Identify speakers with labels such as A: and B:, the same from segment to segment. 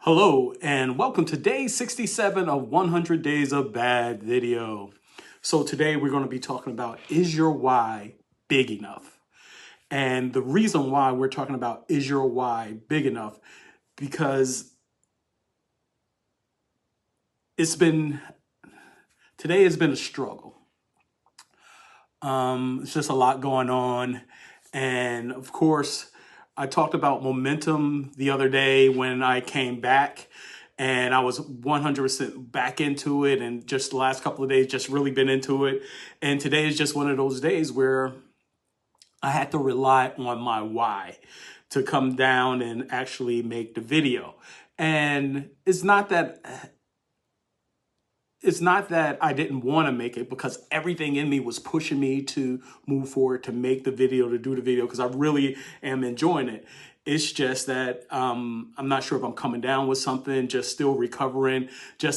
A: Hello and welcome to day 67 of 100 Days of Bad Video. So today we're going to be talking about, is your why big enough? And the reason why we're talking about is your why big enough, because today has been a struggle. It's just a lot going on. And of course, I talked about momentum the other day when I came back and I was 100% back into it. And just the last couple of days, just really been into it. And today is just one of those days where I had to rely on my why to come down and actually make the video. And it's not that I didn't want to make it, because everything in me was pushing me to move forward, to make the video, to do the video, because I really am enjoying it. It's just that I'm not sure if I'm coming down with something, just still recovering.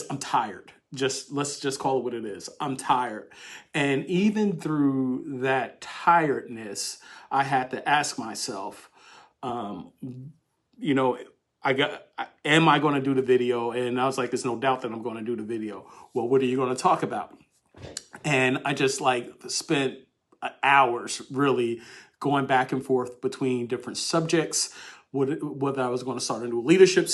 A: I'm tired. Let's just call it what it is. I'm tired. And even through that tiredness, I had to ask myself, um, you know, am I going to do the video? And I was like, there's no doubt that I'm going to do the video. Well, what are you going to talk about? And I just spent hours really going back and forth between different subjects, whether I was going to start a new leadership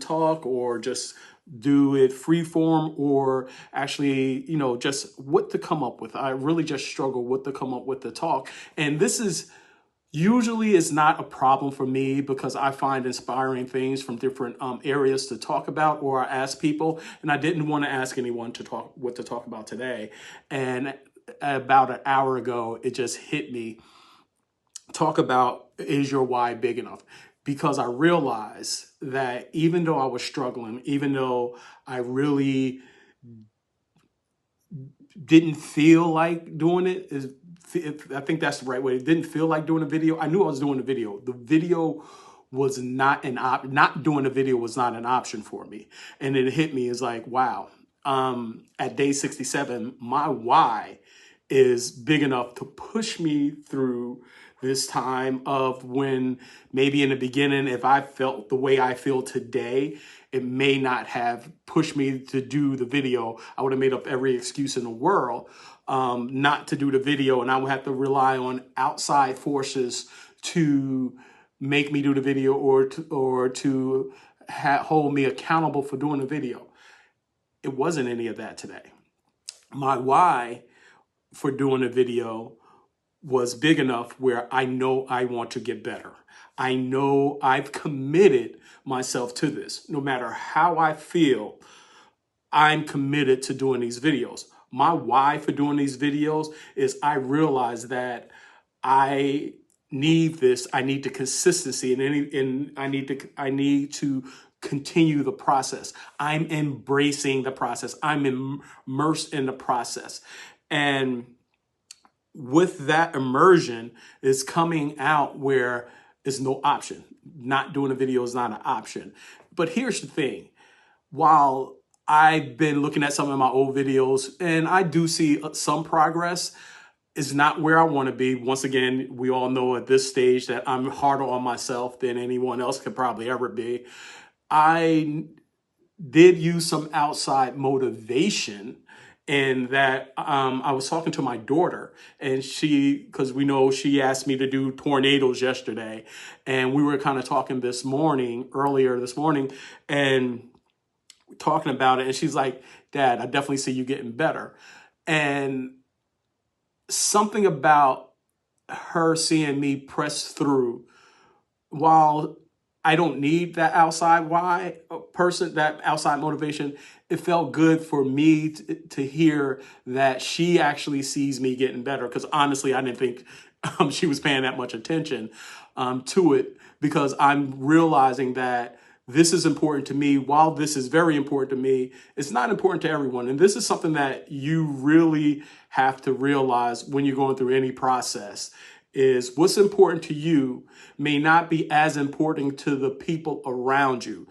A: talk, or just do it free form, or actually, just what to come up with. I really just struggle what to come up with the talk. And this is usually is not a problem for me, because I find inspiring things from different areas to talk about, or I ask people, and I didn't want to ask anyone to talk what to talk about today. And about an hour ago, it just hit me. Talk about, is your why big enough? Because I realized that even though I was struggling, even though I really didn't feel like doing it, I think that's the right way. It didn't feel like doing a video. I knew I was doing a video. The video was not not doing a video was not an option for me. And it hit me as like, wow, at day 67, my why is big enough to push me through this time of when maybe in the beginning, if I felt the way I feel today, it may not have pushed me to do the video. I would have made up every excuse in the world not to do the video, and I would have to rely on outside forces to make me do the video, or to hold me accountable for doing the video. It wasn't any of that today. My why for doing a video was big enough where I know I want to get better. I know I've committed myself to this. No matter how I feel, I'm committed to doing these videos. My why for doing these videos is I realize that I need this. I need the consistency, and I need to continue the process. I'm embracing the process. I'm immersed in the process. And with that immersion is coming out where it's no option. Not doing a video is not an option. But here's the thing. While I've been looking at some of my old videos and I do see some progress, it's not where I want to be. Once again, we all know at this stage that I'm harder on myself than anyone else could probably ever be. I did use some outside motivation, in that I was talking to my daughter, and because we know she asked me to do tornadoes yesterday, and we were kind of talking earlier this morning, and talking about it, and she's like, Dad, I definitely see you getting better. And something about her seeing me press through, while I don't need that outside that outside motivation, it felt good for me to hear that she actually sees me getting better. Because honestly, I didn't think she was paying that much attention to it, because I'm realizing that this is important to me. While this is very important to me, it's not important to everyone. And this is something that you really have to realize when you're going through any process, is what's important to you may not be as important to the people around you.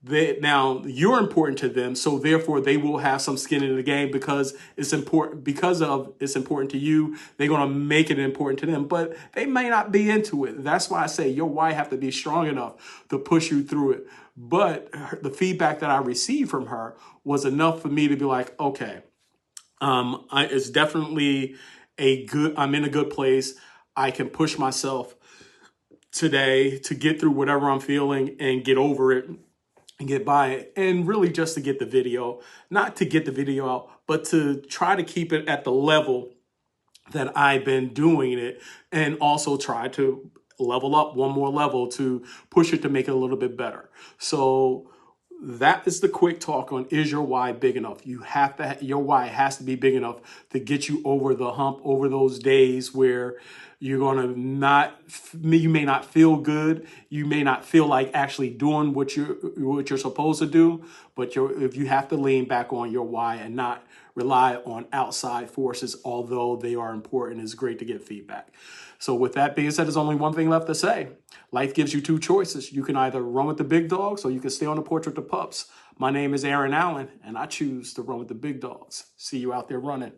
A: Now you're important to them, so therefore they will have some skin in the game because it's important. Because of it's important to you, they're gonna make it important to them, but they may not be into it. That's why I say your why have to be strong enough to push you through it. But the feedback that I received from her was enough for me to be like, okay, it's definitely I'm in a good place. I can push myself today to get through whatever I'm feeling and get over it and get by it, and really just to get the video, not to get the video out, but to try to keep it at the level that I've been doing it, and also try to level up one more level to push it to make it a little bit better. So that is the quick talk on, is your why big enough? You have to, your why has to be big enough to get you over the hump, over those days where you're going to you may not feel good. You may not feel like actually doing what you're supposed to do, but if you have to lean back on your why and not rely on outside forces, although they are important, it's great to get feedback. So with that being said, there's only one thing left to say. Life gives you two choices. You can either run with the big dogs or you can stay on the porch with the pups. My name is Aaron Allen, and I choose to run with the big dogs. See you out there running.